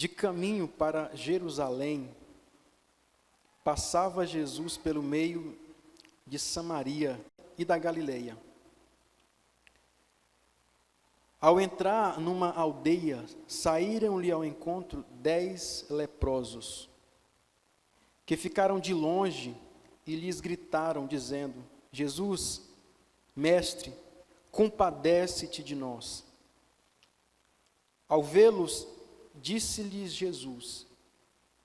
De caminho para Jerusalém, passava Jesus pelo meio de Samaria e da Galileia. Ao entrar numa aldeia, saíram-lhe ao encontro 10 leprosos, que ficaram de longe e lhes gritaram, dizendo: Jesus, mestre, compadece-te de nós. Ao vê-los, disse-lhes Jesus: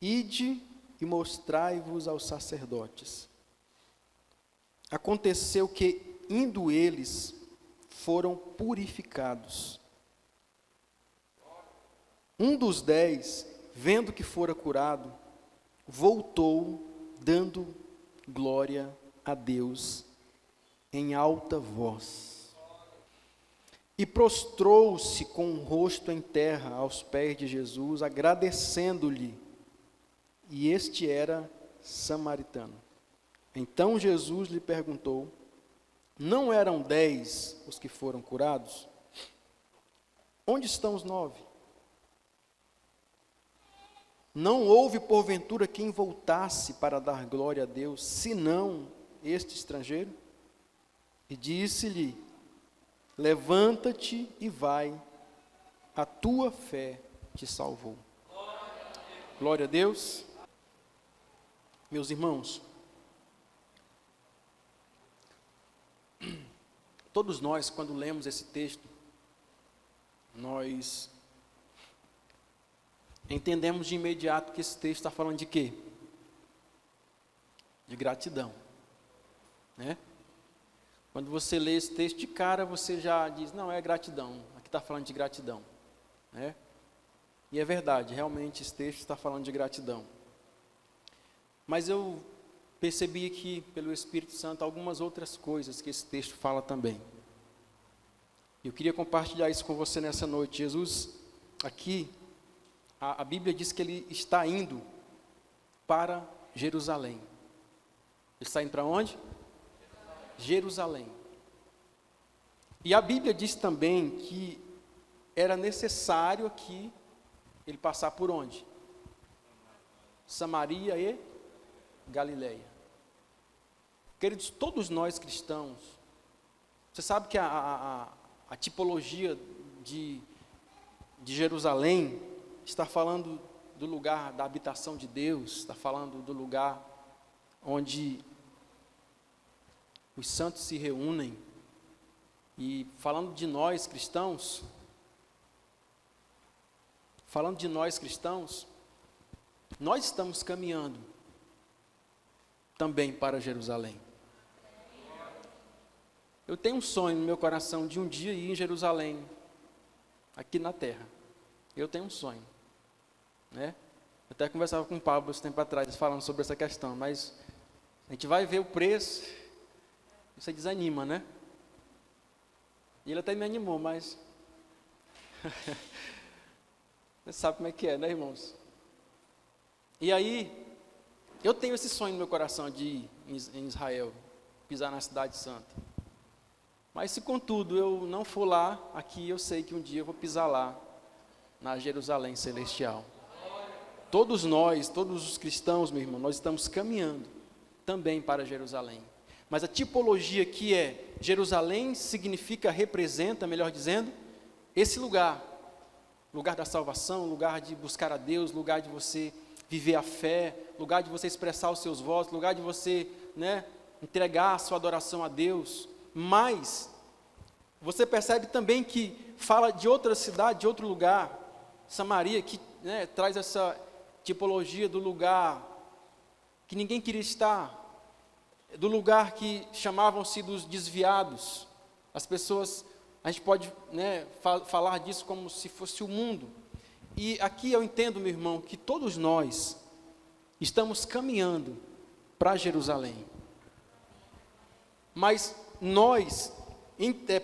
Ide e mostrai-vos aos sacerdotes. Aconteceu que, indo eles, foram purificados. Um dos 10, vendo que fora curado, voltou, dando glória a Deus em alta voz. E prostrou-se com o rosto em terra aos pés de Jesus, agradecendo-lhe. E este era samaritano. Então Jesus lhe perguntou: não eram 10 os que foram curados? Onde estão os 9? Não houve porventura quem voltasse para dar glória a Deus, senão este estrangeiro? E disse-lhe: levanta-te e vai, a tua fé te salvou. Glória a Deus. Meus irmãos, todos nós, quando lemos esse texto, nós entendemos de imediato que esse texto está falando de quê? De gratidão, né? Quando você lê esse texto de cara, você já diz: não, é gratidão, aqui está falando de gratidão, né? E é verdade, realmente esse texto está falando de gratidão. Mas eu percebi aqui, pelo Espírito Santo, algumas outras coisas que esse texto fala também. Eu queria compartilhar isso com você nessa noite. Jesus, aqui, a Bíblia diz que ele está indo para Jerusalém. Ele está indo para onde? Jerusalém. E a Bíblia diz também que era necessário aqui ele passar por onde? Samaria e Galileia. Queridos, todos nós cristãos, você sabe que a tipologia de Jerusalém está falando do lugar da habitação de Deus, está falando do lugar onde os santos se reúnem. E falando de nós cristãos, nós estamos caminhando também para Jerusalém. Eu tenho um sonho no meu coração de um dia ir em Jerusalém, aqui na terra. Eu tenho um sonho, né? Eu até conversava com o Pablo esse tempo atrás, falando sobre essa questão, mas a gente vai ver o preço, você desanima, né? E ele até me animou, mas você sabe como é que é, né, irmãos? E aí, eu tenho esse sonho no meu coração de ir em Israel, pisar na cidade santa. Mas se contudo eu não for lá, aqui eu sei que um dia eu vou pisar lá, na Jerusalém celestial. Todos nós, todos os cristãos, meu irmão, nós estamos caminhando também para Jerusalém. Mas a tipologia que é Jerusalém significa, representa, melhor dizendo, esse lugar. Lugar da salvação, lugar de buscar a Deus, lugar de você viver a fé, lugar de você expressar os seus votos, lugar de você, né, entregar a sua adoração a Deus. Mas você percebe também que fala de outra cidade, de outro lugar, Samaria, que, né, traz essa tipologia do lugar que ninguém queria estar, do lugar que chamavam-se dos desviados. As pessoas, a gente pode, né, falar disso como se fosse o mundo. E aqui eu entendo, meu irmão, que todos nós estamos caminhando para Jerusalém. Mas nós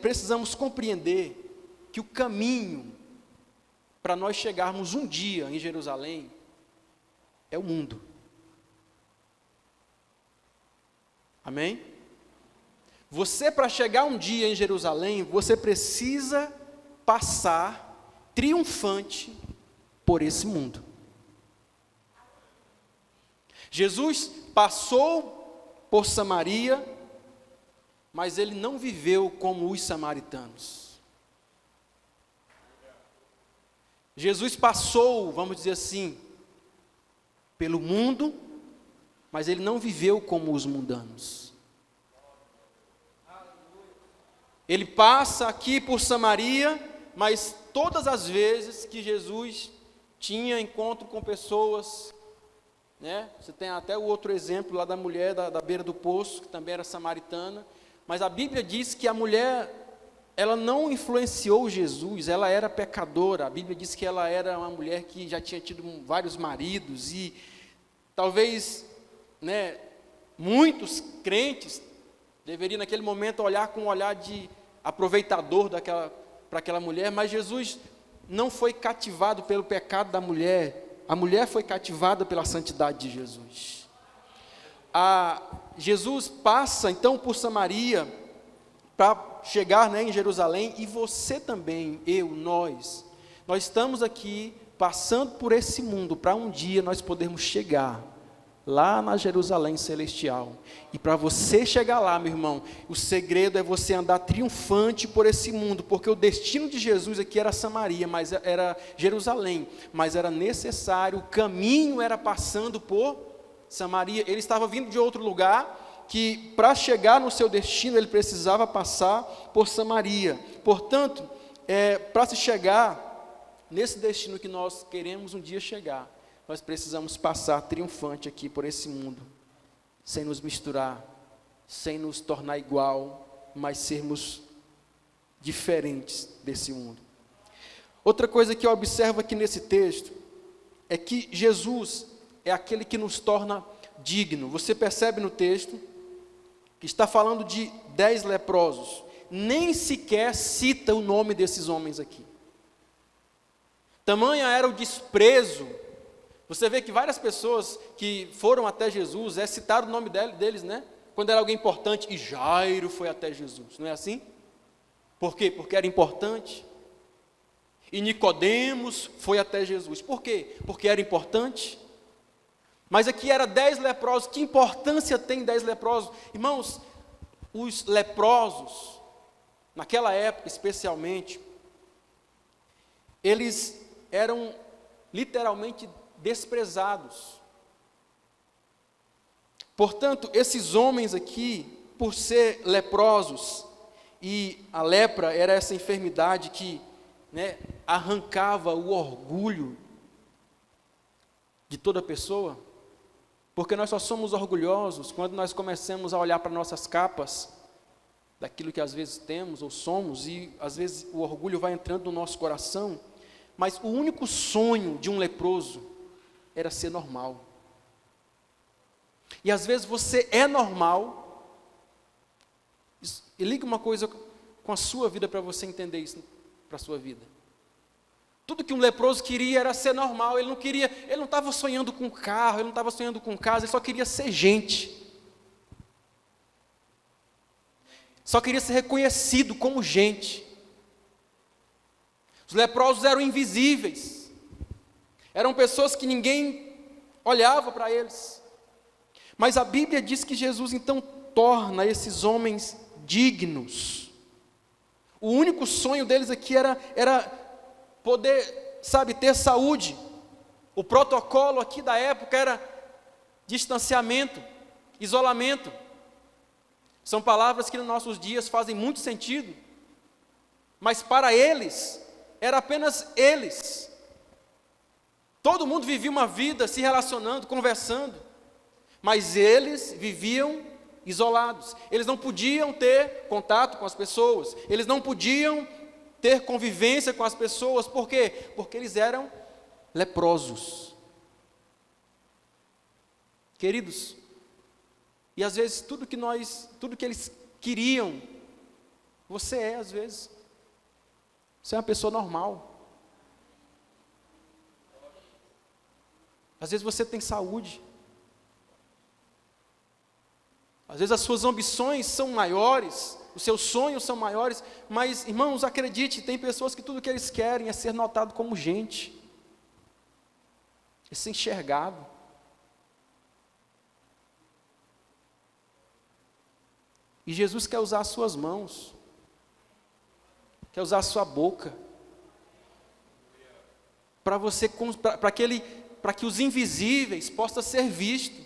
precisamos compreender que o caminho para nós chegarmos um dia em Jerusalém é o mundo. Amém? Você, para chegar um dia em Jerusalém, você precisa passar triunfante por esse mundo. Jesus passou por Samaria, mas ele não viveu como os samaritanos. Jesus passou, vamos dizer assim, pelo mundo, mas ele não viveu como os mundanos. Ele passa aqui por Samaria, mas todas as vezes que Jesus tinha encontro com pessoas, né? Você tem até o outro exemplo lá da mulher da beira do poço, que também era samaritana, mas a Bíblia diz que a mulher, ela não influenciou Jesus, ela era pecadora. A Bíblia diz que ela era uma mulher que já tinha tido vários maridos e talvez, né, muitos crentes deveriam naquele momento olhar com um olhar de aproveitador para aquela mulher, mas Jesus não foi cativado pelo pecado da mulher, a mulher foi cativada pela santidade de Jesus. Jesus passa então por Samaria para chegar, né, em Jerusalém, e você também, nós estamos aqui passando por esse mundo para um dia nós podermos chegar lá na Jerusalém celestial. E para você chegar lá, meu irmão, o segredo é você andar triunfante por esse mundo, porque o destino de Jesus aqui era Samaria, mas era Jerusalém, mas era necessário, o caminho era passando por Samaria. Ele estava vindo de outro lugar, que para chegar no seu destino, ele precisava passar por Samaria. Portanto, para se chegar nesse destino que nós queremos um dia chegar, nós precisamos passar triunfante aqui por esse mundo, sem nos misturar, sem nos tornar igual, mas sermos diferentes desse mundo. Outra coisa que eu observo aqui nesse texto, é que Jesus é aquele que nos torna digno. Você percebe no texto, que está falando de 10 leprosos, nem sequer cita o nome desses homens aqui. Tamanha era o desprezo. Você vê que várias pessoas que foram até Jesus, citaram o nome deles, né? Quando era alguém importante, e Jairo foi até Jesus, não é assim? Por quê? Porque era importante. E Nicodemos foi até Jesus. Por quê? Porque era importante. Mas aqui era 10 leprosos. Que importância tem 10 leprosos? Irmãos, os leprosos, naquela época especialmente, eles eram literalmente desprezados. Portanto, esses homens aqui, por ser leprosos, e a lepra era essa enfermidade que, né, arrancava o orgulho de toda pessoa, porque nós só somos orgulhosos quando nós começamos a olhar para nossas capas, daquilo que às vezes temos ou somos, e às vezes o orgulho vai entrando no nosso coração, mas o único sonho de um leproso era ser normal. E às vezes você é normal, e liga uma coisa com a sua vida para você entender isso para a sua vida. Tudo que um leproso queria era ser normal, ele não estava sonhando com carro, ele não estava sonhando com casa, ele só queria ser gente. Só queria ser reconhecido como gente. Os leprosos eram invisíveis. Eram pessoas que ninguém olhava para eles. Mas a Bíblia diz que Jesus então torna esses homens dignos. O único sonho deles aqui era poder, ter saúde. O protocolo aqui da época era distanciamento, isolamento. São palavras que nos nossos dias fazem muito sentido. Mas para eles, era apenas eles. Todo mundo vivia uma vida se relacionando, conversando, mas eles viviam isolados. Eles não podiam ter contato com as pessoas, eles não podiam ter convivência com as pessoas. Por quê? Porque eles eram leprosos. Queridos, e às vezes tudo que eles queriam, você é às vezes. Você é uma pessoa normal. Às vezes você tem saúde. Às vezes as suas ambições são maiores, os seus sonhos são maiores, mas, irmãos, acredite, tem pessoas que tudo que eles querem é ser notado como gente. de ser enxergado. E Jesus quer usar as suas mãos, quer usar a sua boca, para que os invisíveis possam ser vistos.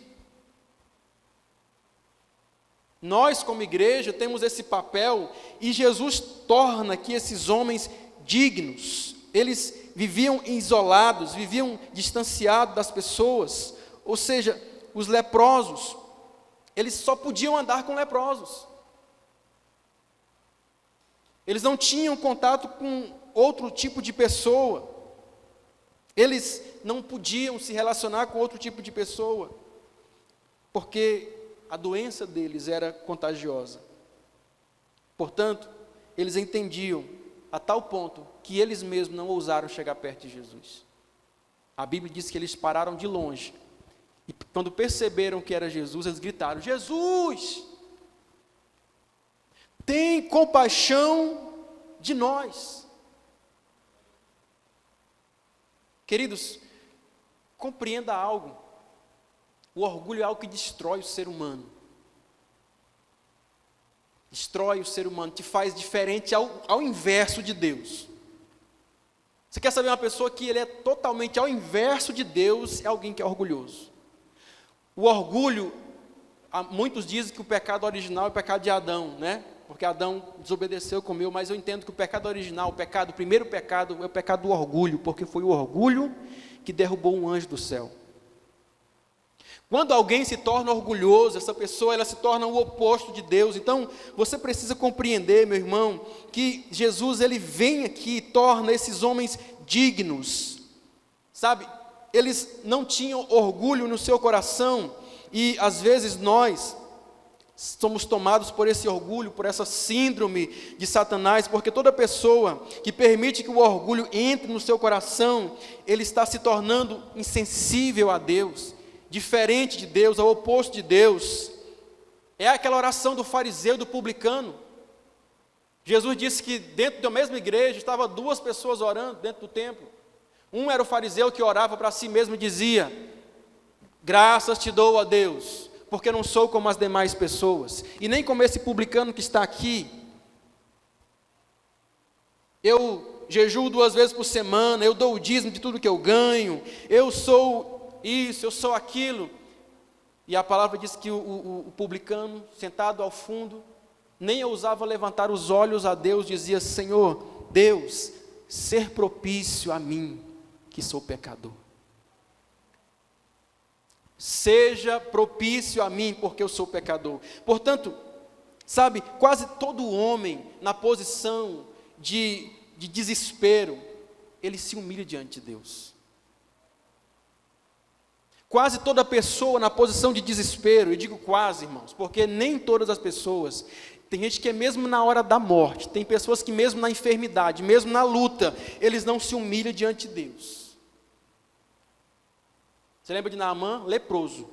Nós, como igreja, temos esse papel, e Jesus torna que esses homens dignos. Eles viviam isolados, viviam distanciados das pessoas, ou seja, os leprosos, eles só podiam andar com leprosos. Eles não tinham contato com outro tipo de pessoa. Eles não podiam se relacionar com outro tipo de pessoa, porque a doença deles era contagiosa. Portanto, eles entendiam a tal ponto que eles mesmos não ousaram chegar perto de Jesus. A Bíblia diz que eles pararam de longe, e quando perceberam que era Jesus, eles gritaram: Jesus, tem compaixão de nós. Queridos, compreenda algo. O orgulho é algo que destrói o ser humano. Destrói o ser humano, te faz diferente ao inverso de Deus. Você quer saber uma pessoa que ele é totalmente ao inverso de Deus? É alguém que é orgulhoso. O orgulho, muitos dizem que o pecado original é o pecado de Adão, né? Porque Adão desobedeceu, comeu, mas eu entendo que o pecado original, o primeiro pecado é o pecado do orgulho, porque foi o orgulho que derrubou um anjo do céu. Quando alguém se torna orgulhoso, essa pessoa ela se torna o oposto de Deus. Então, você precisa compreender, meu irmão, que Jesus ele vem aqui e torna esses homens dignos. Sabe? Eles não tinham orgulho no seu coração, e às vezes nós somos tomados por esse orgulho, por essa síndrome de Satanás, porque toda pessoa que permite que o orgulho entre no seu coração, ele está se tornando insensível a Deus, diferente de Deus, ao oposto de Deus. É aquela oração do fariseu e do publicano. Jesus disse que dentro da mesma igreja estavam duas pessoas orando dentro do templo. Um era o fariseu que orava para si mesmo e dizia: graças te dou a Deus, porque não sou como as demais pessoas, e nem como esse publicano que está aqui. Eu jejuo 2 vezes por semana, eu dou o dízimo de tudo que eu ganho, eu sou isso, eu sou aquilo. E a palavra diz que o publicano, sentado ao fundo, nem ousava levantar os olhos a Deus, dizia: Senhor, Deus, ser propício a mim, que sou pecador. Seja propício a mim, porque eu sou pecador. Portanto, sabe, quase todo homem na posição de desespero, ele se humilha diante de Deus. Quase toda pessoa na posição de desespero, eu digo quase, irmãos, porque nem todas as pessoas, tem gente que é mesmo na hora da morte, tem pessoas que mesmo na enfermidade, mesmo na luta, eles não se humilham diante de Deus. Você lembra de Naamã? Leproso.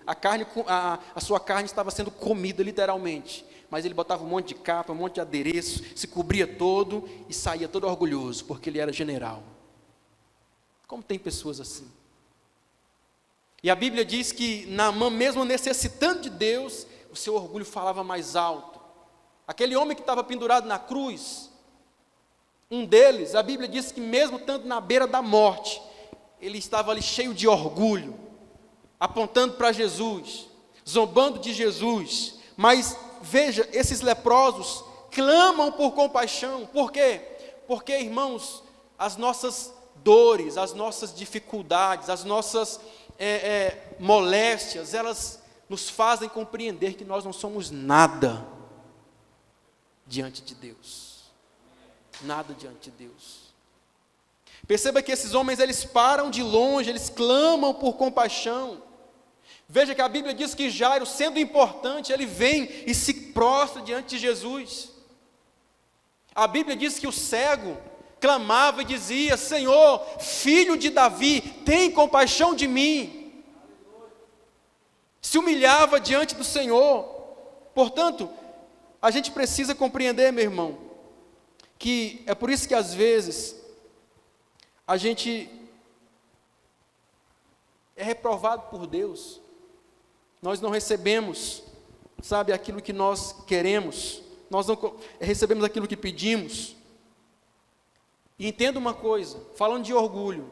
A sua carne estava sendo comida literalmente, mas ele botava um monte de capa, um monte de adereço, se cobria todo e saía todo orgulhoso, porque ele era general. Como tem pessoas assim? E a Bíblia diz que Naamã, mesmo necessitando de Deus, o seu orgulho falava mais alto. Aquele homem que estava pendurado na cruz, um deles, a Bíblia diz que mesmo estando na beira da morte, ele estava ali cheio de orgulho, apontando para Jesus, zombando de Jesus. Mas veja, esses leprosos clamam por compaixão. Por quê? Porque, irmãos, as nossas dores, as nossas dificuldades, as nossas moléstias, elas nos fazem compreender que nós não somos nada diante de Deus. Nada diante de Deus. Perceba que esses homens, eles param de longe, eles clamam por compaixão. Veja que a Bíblia diz que Jairo, sendo importante, ele vem e se prostra diante de Jesus. A Bíblia diz que o cego clamava e dizia: Senhor, filho de Davi, tem compaixão de mim. Se humilhava diante do Senhor. Portanto, a gente precisa compreender, meu irmão, que é por isso que às vezes a gente é reprovado por Deus. Nós não recebemos, sabe, aquilo que nós queremos, nós não recebemos aquilo que pedimos. E entenda uma coisa, falando de orgulho,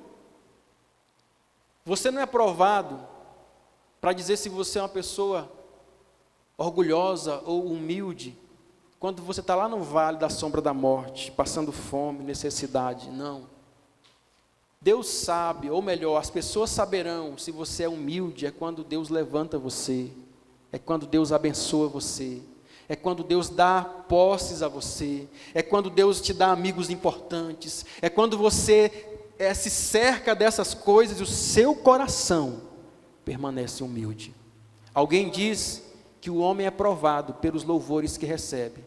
você não é provado para dizer se você é uma pessoa orgulhosa ou humilde, quando você está lá no vale da sombra da morte, passando fome, necessidade, não. Deus sabe, ou melhor, as pessoas saberão se você é humilde, é quando Deus levanta você, é quando Deus abençoa você, é quando Deus dá posses a você, é quando Deus te dá amigos importantes, é quando você se cerca dessas coisas e o seu coração permanece humilde. Alguém diz que o homem é provado pelos louvores que recebe.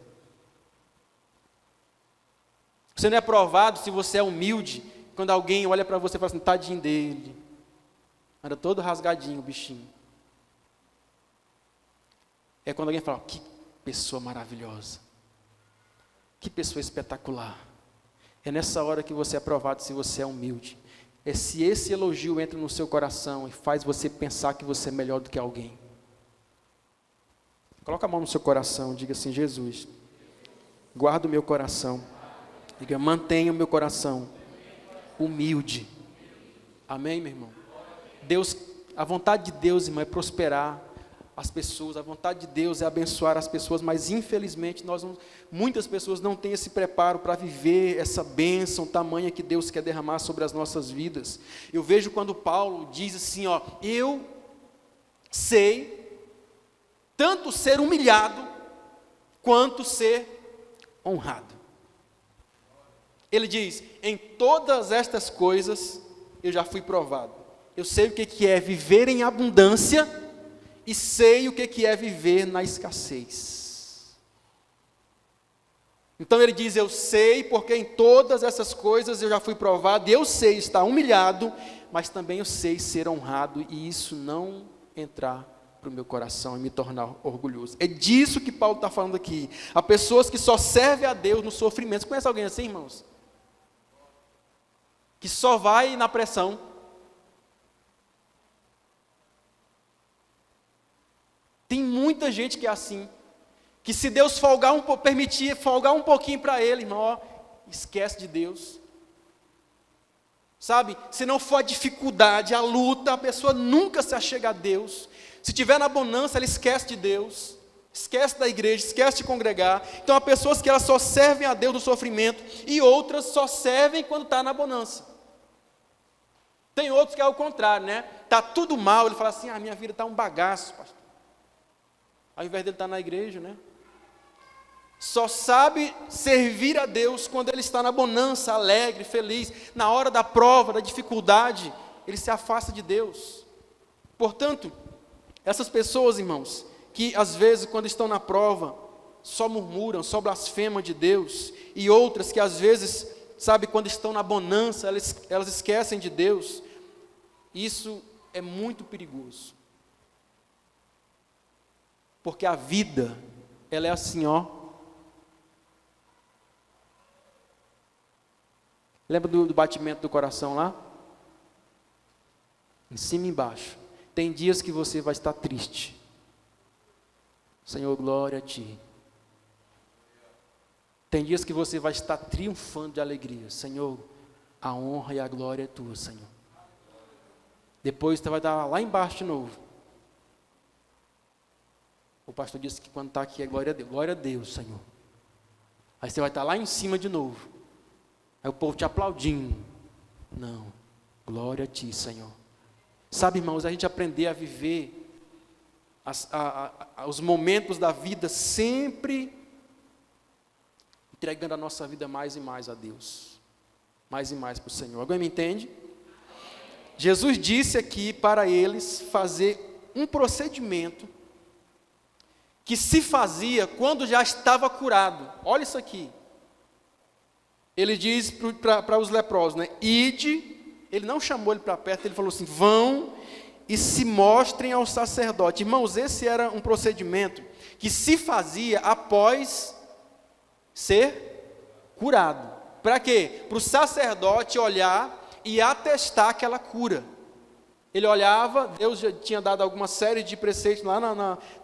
Você não é provado se você é humilde, quando alguém olha para você e fala assim, tadinho dele, anda todo rasgadinho o bichinho. É quando alguém fala, que pessoa maravilhosa, que pessoa espetacular. É nessa hora que você é provado se você é humilde. É se esse elogio entra no seu coração e faz você pensar que você é melhor do que alguém. Coloca a mão no seu coração, diga assim, Jesus, guarda o meu coração. Diga, mantenha o meu coração humilde. Amém, meu irmão? Deus, a vontade de Deus, irmão, é prosperar as pessoas, a vontade de Deus é abençoar as pessoas, mas infelizmente muitas pessoas não têm esse preparo para viver essa bênção tamanha que Deus quer derramar sobre as nossas vidas. Eu vejo quando Paulo diz assim, ó, eu sei tanto ser humilhado, quanto ser honrado. Ele diz, em todas estas coisas, eu já fui provado. Eu sei o que é viver em abundância, e sei o que é viver na escassez. Então ele diz, eu sei, porque em todas essas coisas eu já fui provado, e eu sei estar humilhado, mas também eu sei ser honrado, e isso não entrar para o meu coração e me tornar orgulhoso. É disso que Paulo está falando aqui. Há pessoas que só servem a Deus no sofrimento. Você conhece alguém assim, irmãos? Que só vai na pressão. Tem muita gente que é assim, que se Deus permitir folgar um pouquinho para ele, irmão, ó, esquece de Deus. Sabe, se não for a dificuldade, a luta, a pessoa nunca se achega a Deus. Se tiver na bonança, ela esquece de Deus, esquece da igreja, esquece de congregar. Então há pessoas que elas só servem a Deus no sofrimento, e outras só servem quando está na bonança. Tem outros que é o contrário, né? Está tudo mal, ele fala assim, minha vida está um bagaço, pastor. Ao invés dele estar na igreja, né? Só sabe servir a Deus quando ele está na bonança, alegre, feliz. Na hora da prova, da dificuldade, ele se afasta de Deus. Portanto, essas pessoas, irmãos, que às vezes quando estão na prova, só murmuram, só blasfemam de Deus, e outras que às vezes, sabe, quando estão na bonança, elas esquecem de Deus, isso é muito perigoso. Porque a vida, ela é assim, ó. Lembra do batimento do coração lá? Em cima e embaixo. Tem dias que você vai estar triste. Senhor, glória a Ti. Tem dias que você vai estar triunfando de alegria. Senhor, a honra e a glória é Tua, Senhor. Depois você vai estar lá embaixo de novo. O pastor disse que quando está aqui é glória a Deus, Senhor. Aí você vai estar lá em cima de novo. Aí o povo te aplaudindo. Não, glória a Ti, Senhor. Sabe, irmãos, a gente aprender a viver os momentos da vida sempre entregando a nossa vida mais e mais a Deus. Mais e mais para o Senhor. Alguém me entende? Jesus disse aqui para eles fazer um procedimento que se fazia quando já estava curado. Olha isso aqui. Ele diz para os leprosos, né? Ide, ele não chamou ele para perto, ele falou assim, vão e se mostrem ao sacerdote. Irmãos, esse era um procedimento que se fazia após ser curado. Para quê? Para o sacerdote olhar e atestar aquela cura. Ele olhava, Deus já tinha dado alguma série de preceitos lá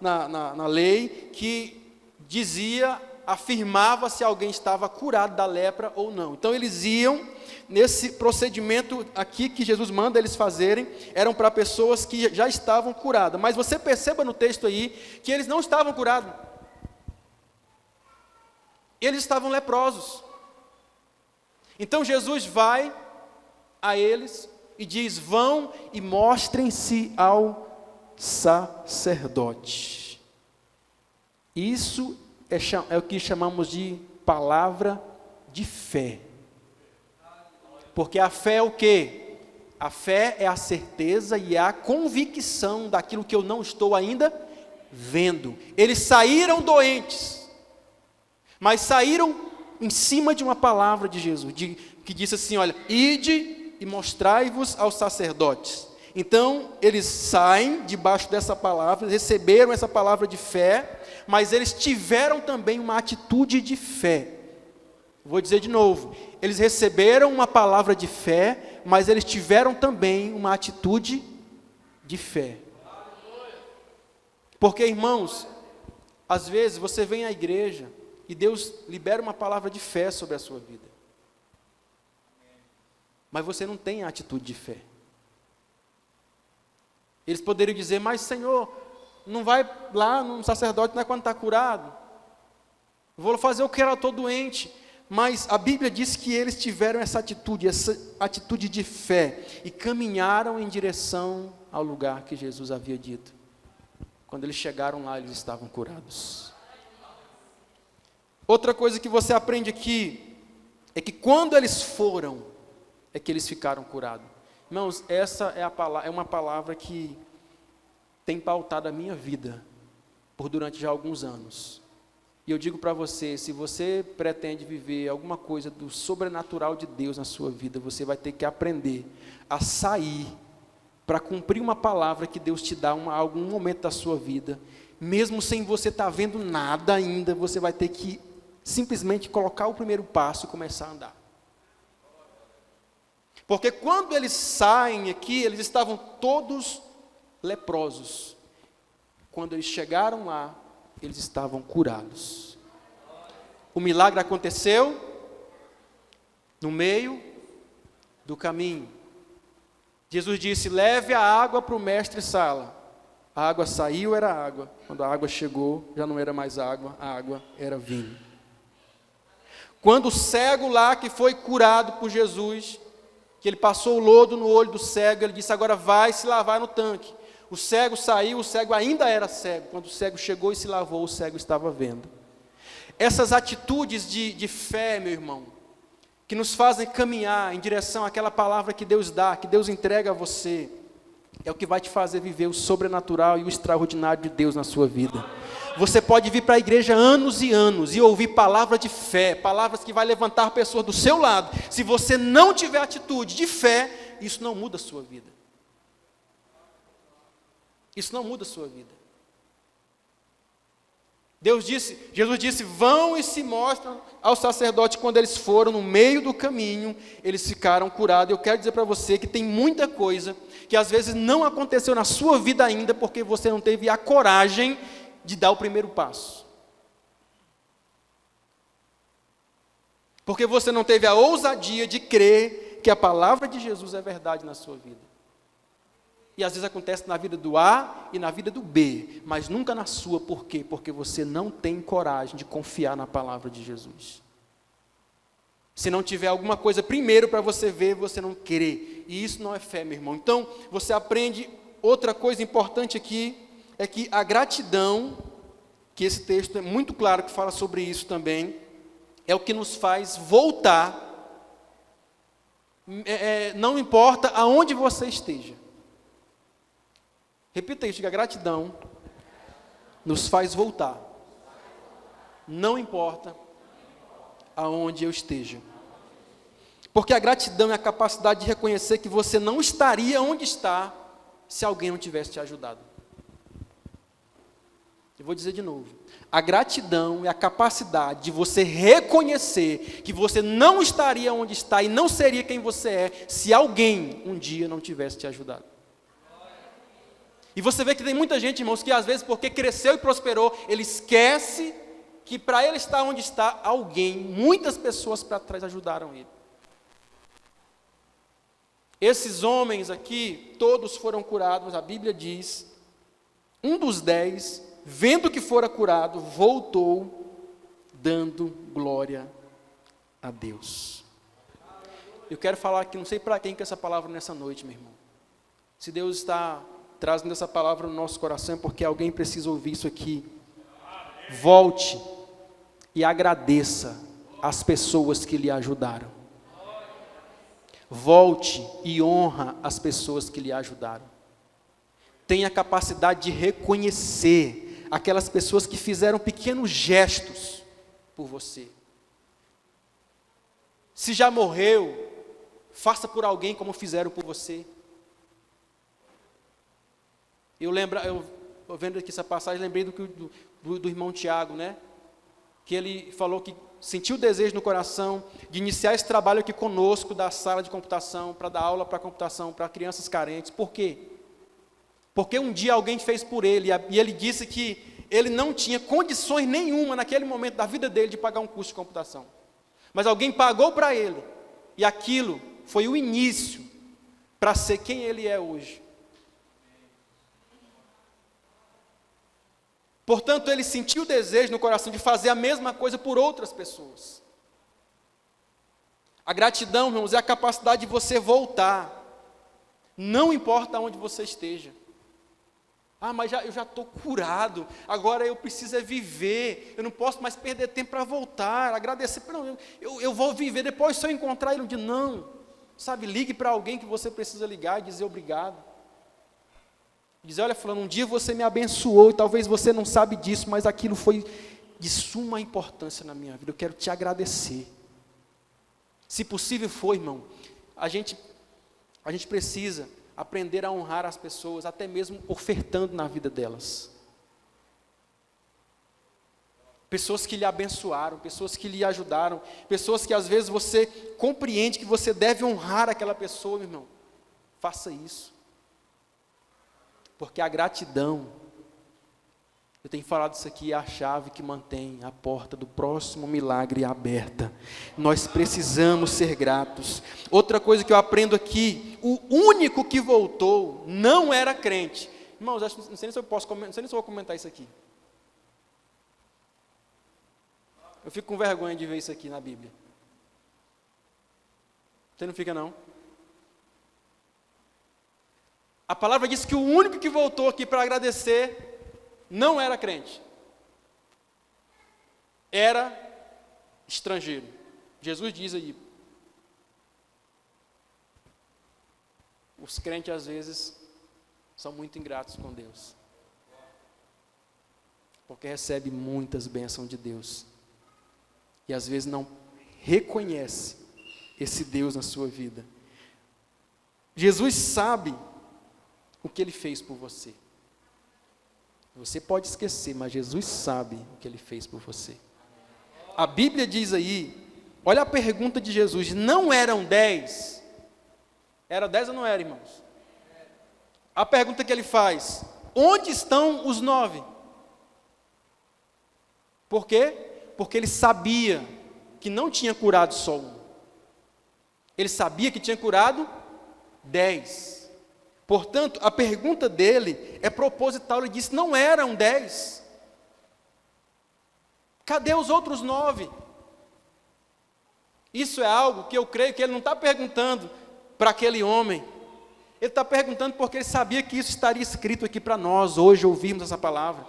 na lei, que dizia, afirmava se alguém estava curado da lepra ou não. Então eles iam, nesse procedimento aqui que Jesus manda eles fazerem, eram para pessoas que já estavam curadas. Mas você perceba no texto aí, que eles não estavam curados. Eles estavam leprosos. Então Jesus vai a eles e diz: vão e mostrem-se ao sacerdote. Isso é o que chamamos de palavra de fé. Porque a fé é o quê? A fé é a certeza e a convicção daquilo que eu não estou ainda vendo. Eles saíram doentes, mas saíram em cima de uma palavra de Jesus, que disse assim: olha, ide e mostrai-vos aos sacerdotes. Então, eles saem debaixo dessa palavra, receberam essa palavra de fé, mas eles tiveram também uma atitude de fé. Vou dizer de novo, eles receberam uma palavra de fé, mas eles tiveram também uma atitude de fé. Porque, irmãos, às vezes você vem à igreja e Deus libera uma palavra de fé sobre a sua vida, mas você não tem a atitude de fé. Eles poderiam dizer: mas Senhor, não vai lá no sacerdote, não é quando está curado, vou fazer o que era, estou doente. Mas a Bíblia diz que eles tiveram essa atitude de fé, e caminharam em direção ao lugar que Jesus havia dito. Quando eles chegaram lá, eles estavam curados. Outra coisa que você aprende aqui, é que quando eles foram, é que eles ficaram curados. Irmãos, essa é uma palavra que tem pautado a minha vida, durante já alguns anos. E eu digo para você, se você pretende viver alguma coisa do sobrenatural de Deus na sua vida, você vai ter que aprender a sair para cumprir uma palavra que Deus te dá em algum momento da sua vida, mesmo sem você estar vendo nada ainda. Você vai ter que simplesmente colocar o primeiro passo e começar a andar. Porque quando eles saem aqui, eles estavam todos leprosos. Quando eles chegaram lá, eles estavam curados. O milagre aconteceu no meio do caminho. Jesus disse: leve a água para o mestre-sala. A água saiu, era água. Quando a água chegou, já não era mais água, a água era vinho. Quando o cego lá, que foi curado por Jesus, que ele passou o lodo no olho do cego, ele disse: agora vai se lavar no tanque. O cego saiu, o cego ainda era cego. Quando o cego chegou e se lavou, o cego estava vendo. Essas atitudes de fé, meu irmão, que nos fazem caminhar em direção àquela palavra que Deus dá, que Deus entrega a você, é o que vai te fazer viver o sobrenatural e o extraordinário de Deus na sua vida. Você pode vir para a igreja anos e anos e ouvir palavra de fé, palavras que vai levantar pessoas do seu lado. Se você não tiver atitude de fé, isso não muda a sua vida. Isso não muda a sua vida. Jesus disse: vão e se mostram ao sacerdote. Quando eles foram no meio do caminho, eles ficaram curados. Eu quero dizer para você que tem muita coisa que às vezes não aconteceu na sua vida ainda, porque você não teve a coragem de dar o primeiro passo. Porque você não teve a ousadia de crer que a palavra de Jesus é verdade na sua vida. E às vezes acontece na vida do A e na vida do B, mas nunca na sua. Por quê? Porque você não tem coragem de confiar na palavra de Jesus. Se não tiver alguma coisa primeiro para você ver, você não crê. E isso não é fé, meu irmão. Então, você aprende outra coisa importante aqui, é que a gratidão, que esse texto é muito claro que fala sobre isso também, é o que nos faz voltar, não importa aonde você esteja. Repita isso, que a gratidão nos faz voltar, não importa aonde eu esteja. Porque a gratidão é a capacidade de reconhecer que você não estaria onde está se alguém não tivesse te ajudado. Eu vou dizer de novo. A gratidão é a capacidade de você reconhecer que você não estaria onde está e não seria quem você é se alguém um dia não tivesse te ajudado. E você vê que tem muita gente, irmãos, que às vezes porque cresceu e prosperou, ele esquece que para ele estar onde está, alguém, muitas pessoas para trás ajudaram ele. Esses homens aqui, todos foram curados, a Bíblia diz, um dos 10, vendo que fora curado, voltou, dando glória a Deus. Eu quero falar aqui, não sei para quem que é essa palavra nessa noite, meu irmão. Se Deus está trazendo essa palavra no nosso coração, é porque alguém precisa ouvir isso aqui. Volte e agradeça as pessoas que lhe ajudaram. Volte e honra as pessoas que lhe ajudaram. Tenha a capacidade de reconhecer aquelas pessoas que fizeram pequenos gestos por você. Se já morreu, faça por alguém como fizeram por você. Eu vendo aqui essa passagem, lembrei do irmão Tiago, né? Que ele falou que sentiu o desejo no coração de iniciar esse trabalho aqui conosco, da sala de computação, para dar aula para computação, para crianças carentes. Por quê? Porque um dia alguém fez por ele, e ele disse que ele não tinha condições nenhuma, naquele momento da vida dele, de pagar um curso de computação. Mas alguém pagou para ele, e aquilo foi o início para ser quem ele é hoje. Portanto, ele sentiu o desejo no coração de fazer a mesma coisa por outras pessoas. A gratidão, irmãos, é a capacidade de você voltar, não importa onde você esteja. Ah, mas eu já estou curado, agora eu preciso viver, eu não posso mais perder tempo para voltar, agradecer. Não, eu vou viver, depois se eu encontrar ele um dia, não. Sabe, ligue para alguém que você precisa ligar e dizer obrigado. Dizer, olha, fulano, um dia você me abençoou, e talvez você não sabe disso, mas aquilo foi de suma importância na minha vida, eu quero te agradecer. Se possível for, irmão, a gente precisa aprender a honrar as pessoas, até mesmo ofertando na vida delas. Pessoas que lhe abençoaram, pessoas que lhe ajudaram, pessoas que às vezes você compreende que você deve honrar aquela pessoa, meu irmão. Faça isso. Porque a gratidão, eu tenho falado isso aqui, é a chave que mantém a porta do próximo milagre aberta. Nós precisamos ser gratos. Outra coisa que eu aprendo aqui, o único que voltou não era crente. Irmãos, não sei nem se eu vou comentar isso aqui. Eu fico com vergonha de ver isso aqui na Bíblia. Você não fica, não? A palavra diz que o único que voltou aqui para agradecer não era crente. Era estrangeiro. Jesus diz aí. Os crentes às vezes são muito ingratos com Deus. Porque recebem muitas bênçãos de Deus. E às vezes não reconhece esse Deus na sua vida. Jesus sabe o que Ele fez por você. Você pode esquecer, mas Jesus sabe o que Ele fez por você. A Bíblia diz aí, olha a pergunta de Jesus, não eram 10? Era 10 ou não era, irmãos? A pergunta que Ele faz, onde estão os 9? Por quê? Porque Ele sabia que não tinha curado só um. Ele sabia que tinha curado 10. Portanto, a pergunta dele é proposital. Ele disse, não eram 10. Cadê os outros 9? Isso é algo que eu creio que ele não está perguntando para aquele homem. Ele está perguntando porque ele sabia que isso estaria escrito aqui para nós, hoje ouvirmos essa palavra.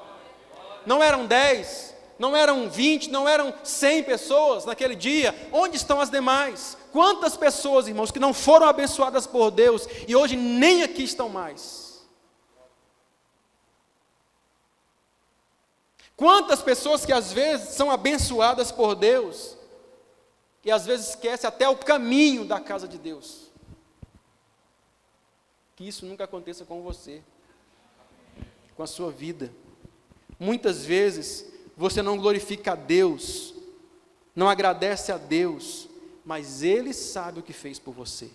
Não eram 10, não eram 20, não eram 100 pessoas naquele dia. Onde estão as demais? Quantas pessoas, irmãos, que não foram abençoadas por Deus e hoje nem aqui estão mais? Quantas pessoas que às vezes são abençoadas por Deus e às vezes esquecem até o caminho da casa de Deus? Que isso nunca aconteça com você, com a sua vida. Muitas vezes você não glorifica a Deus, não agradece a Deus, mas Ele sabe o que fez por você.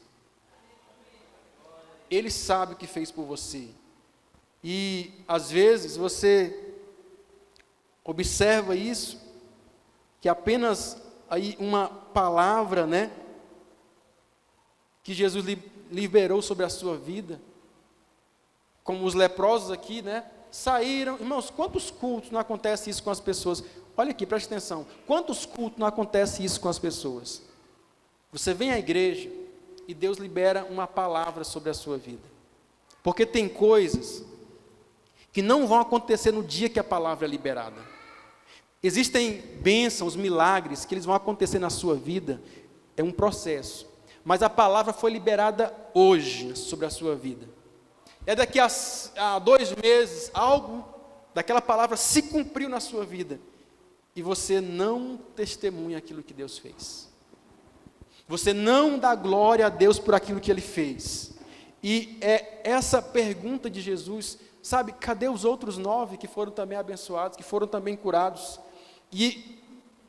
Ele sabe o que fez por você. E às vezes você observa isso, que apenas aí uma palavra, né, que Jesus liberou sobre a sua vida, como os leprosos aqui, né, saíram. Irmãos, quantos cultos não acontece isso com as pessoas? Olha aqui, preste atenção. Quantos cultos não acontece isso com as pessoas? Você vem à igreja e Deus libera uma palavra sobre a sua vida. Porque tem coisas que não vão acontecer no dia que a palavra é liberada. Existem bênçãos, milagres, que eles vão acontecer na sua vida. É um processo. Mas a palavra foi liberada hoje sobre a sua vida. É daqui a 2 meses, algo daquela palavra se cumpriu na sua vida. E você não testemunha aquilo que Deus fez. Você não dá glória a Deus por aquilo que Ele fez. E é essa pergunta de Jesus, sabe, cadê os outros 9 que foram também abençoados, que foram também curados? E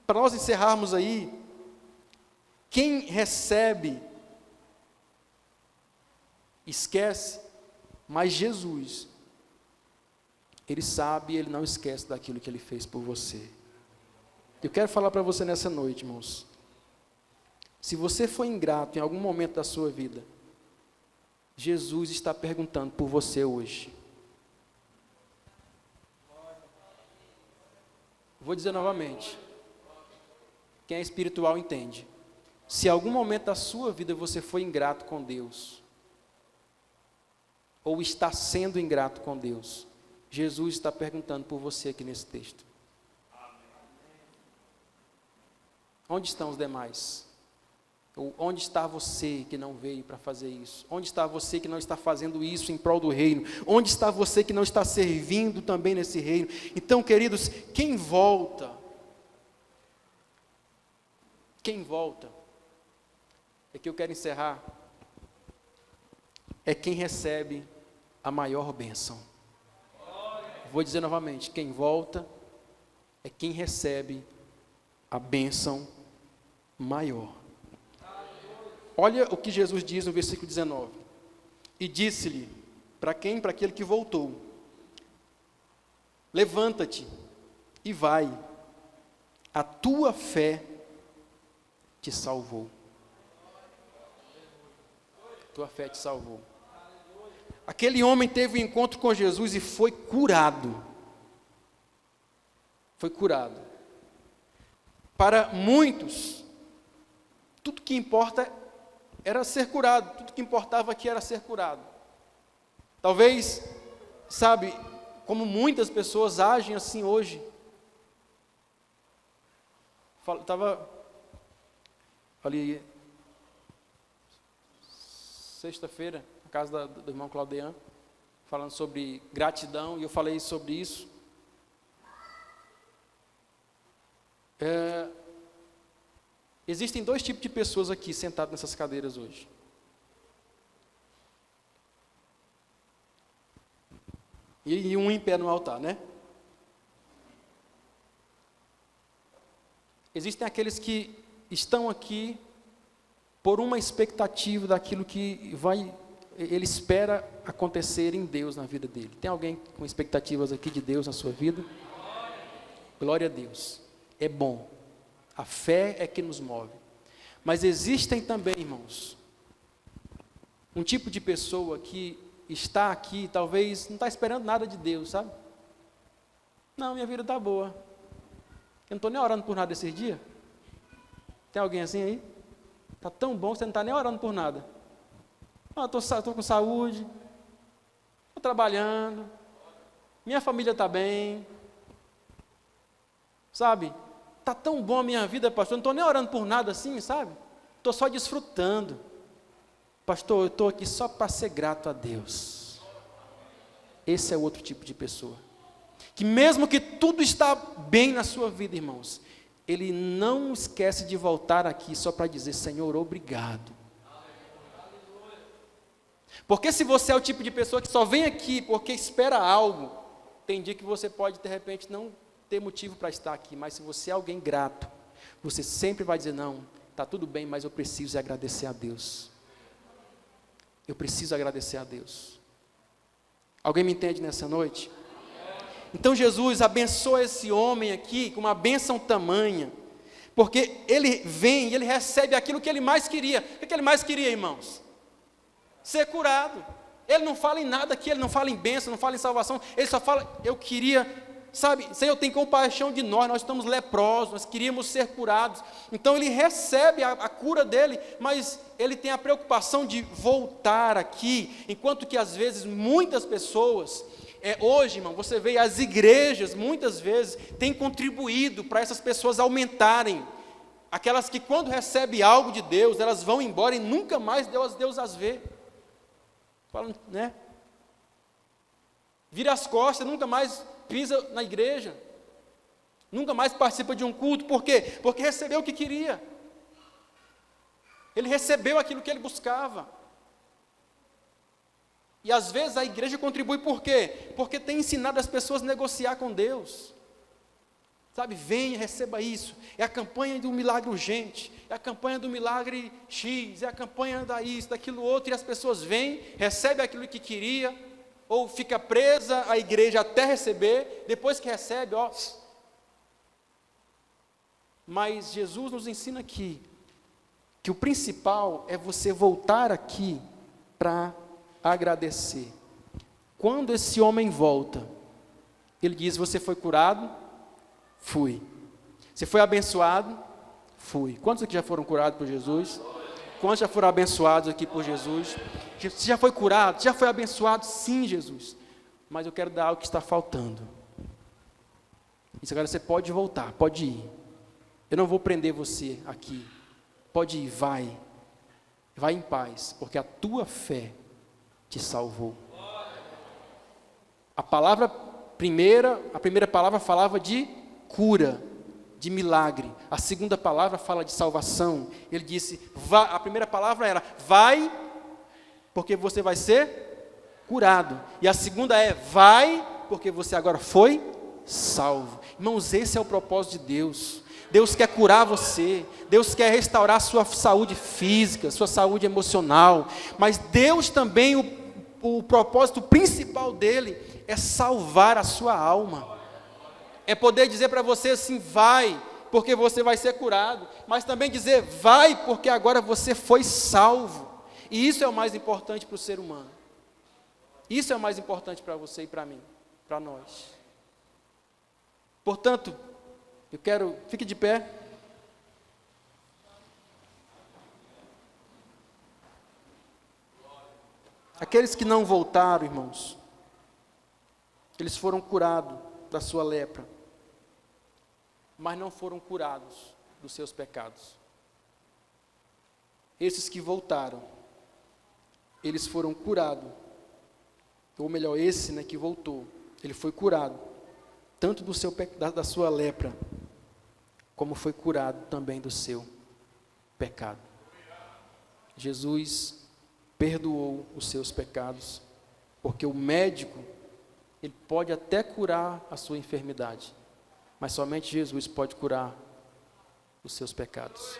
para nós encerrarmos aí, quem recebe, esquece, mas Jesus, Ele sabe e Ele não esquece daquilo que Ele fez por você. Eu quero falar para você nessa noite, irmãos. Se você foi ingrato em algum momento da sua vida, Jesus está perguntando por você hoje. Vou dizer novamente. Quem é espiritual entende. Se em algum momento da sua vida você foi ingrato com Deus, ou está sendo ingrato com Deus, Jesus está perguntando por você aqui nesse texto. Onde estão os demais? Ou onde está você que não veio para fazer isso? Onde está você que não está fazendo isso em prol do reino? Onde está você que não está servindo também nesse reino? Então, queridos, quem volta, é que eu quero encerrar, é quem recebe a maior bênção. Vou dizer novamente, quem volta é quem recebe a bênção maior. Olha o que Jesus diz no versículo 19. E disse-lhe, para quem? Para aquele que voltou: levanta-te e vai, a tua fé te salvou. Tua fé te salvou. Aquele homem teve um encontro com Jesus e foi curado. Foi curado. Para muitos, tudo que importa era ser curado, tudo que importava aqui era ser curado. Talvez, sabe, como muitas pessoas agem assim hoje. Ali, sexta-feira, na casa do irmão Claudean, falando sobre gratidão, e eu falei sobre isso. Existem 2 tipos de pessoas aqui sentadas nessas cadeiras hoje. E um em pé no altar, né? Existem aqueles que estão aqui por uma expectativa daquilo que ele espera acontecer em Deus na vida dele. Tem alguém com expectativas aqui de Deus na sua vida? Glória a Deus. É bom. A fé é que nos move. Mas existem também, irmãos, um tipo de pessoa que está aqui, talvez não está esperando nada de Deus, sabe? Não, minha vida está boa. Eu não estou nem orando por nada esses dias. Tem alguém assim aí? Está tão bom que você não está nem orando por nada. Estou com saúde, estou trabalhando, minha família está bem, sabe? Está tão bom a minha vida, pastor, não estou nem orando por nada assim, sabe? Estou só desfrutando. Pastor, eu estou aqui só para ser grato a Deus. Esse é outro tipo de pessoa. Que mesmo que tudo está bem na sua vida, irmãos, ele não esquece de voltar aqui só para dizer, Senhor, obrigado. Porque se você é o tipo de pessoa que só vem aqui porque espera algo, tem dia que você pode, de repente, não ter motivo para estar aqui, mas se você é alguém grato, você sempre vai dizer, não, está tudo bem, mas eu preciso agradecer a Deus. Eu preciso agradecer a Deus. Alguém me entende nessa noite? Então Jesus abençoa esse homem aqui com uma bênção tamanha, porque ele vem e ele recebe aquilo que ele mais queria. O que ele mais queria, irmãos? Ser curado. Ele não fala em nada aqui, ele não fala em bênção, não fala em salvação, ele só fala, eu queria, sabe, Senhor, tem compaixão de nós estamos leprosos, nós queríamos ser curados. Então ele recebe a cura dele, mas ele tem a preocupação de voltar aqui, enquanto que às vezes muitas pessoas, hoje, irmão, você vê as igrejas, muitas vezes, têm contribuído para essas pessoas aumentarem, aquelas que quando recebem algo de Deus, elas vão embora e nunca mais Deus as vê. Fala, né? Vira as costas, nunca mais pisa na igreja, nunca mais participa de um culto. Por quê? Porque recebeu o que queria, ele recebeu aquilo que ele buscava. E às vezes a igreja contribui por quê? Porque tem ensinado as pessoas a negociar com Deus. Sabe, venha, receba isso. É a campanha do milagre urgente, é a campanha do milagre X, é a campanha da isso, daquilo outro, e as pessoas vêm, recebem aquilo que queria, ou fica presa à igreja até receber, depois que recebe, ó. Mas Jesus nos ensina aqui, que o principal é você voltar aqui para agradecer. Quando esse homem volta, ele diz, você foi curado? Fui. Você foi abençoado? Fui. Quantos aqui já foram curados por Jesus? Quantos já foram abençoados aqui por Jesus? Você já foi curado? Já foi abençoado? Sim, Jesus. Mas eu quero dar algo que está faltando. Isso agora você pode voltar, pode ir. Eu não vou prender você aqui. Pode ir, vai. Vai em paz, porque a tua fé te salvou. A primeira palavra falava de cura, de milagre. A segunda palavra fala de salvação. Ele disse, a primeira palavra era, vai, porque você vai ser curado. E a segunda é, vai, porque você agora foi salvo. Irmãos, esse é o propósito de Deus. Deus quer curar você, Deus quer restaurar a sua saúde física, sua saúde emocional, mas Deus também, o propósito principal dele é salvar a sua alma. É poder dizer para você assim, vai, porque você vai ser curado, mas também dizer, vai, porque agora você foi salvo. E isso é o mais importante para o ser humano. Isso é o mais importante para você e para mim, para nós. Portanto, fique de pé. Aqueles que não voltaram, irmãos, eles foram curados da sua lepra, mas não foram curados dos seus pecados. Esses que voltaram, eles foram curados, ou melhor, esse que voltou, ele foi curado, tanto da sua lepra, como foi curado também do seu pecado. Jesus perdoou os seus pecados, porque o médico, ele pode até curar a sua enfermidade, mas somente Jesus pode curar os seus pecados.